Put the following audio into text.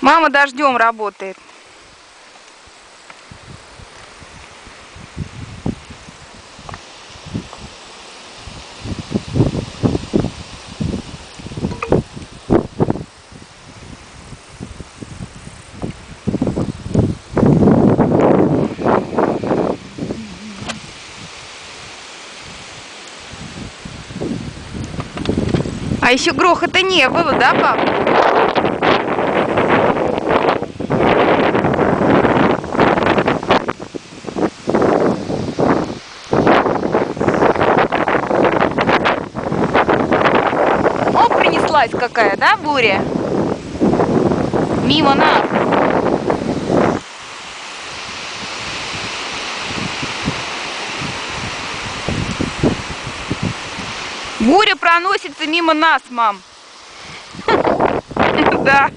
Мама дождем работает. А еще грохота не было, да, пап? О, принеслась какая, да, буря? Мимо нас. Буря проносится мимо нас, мам. Да.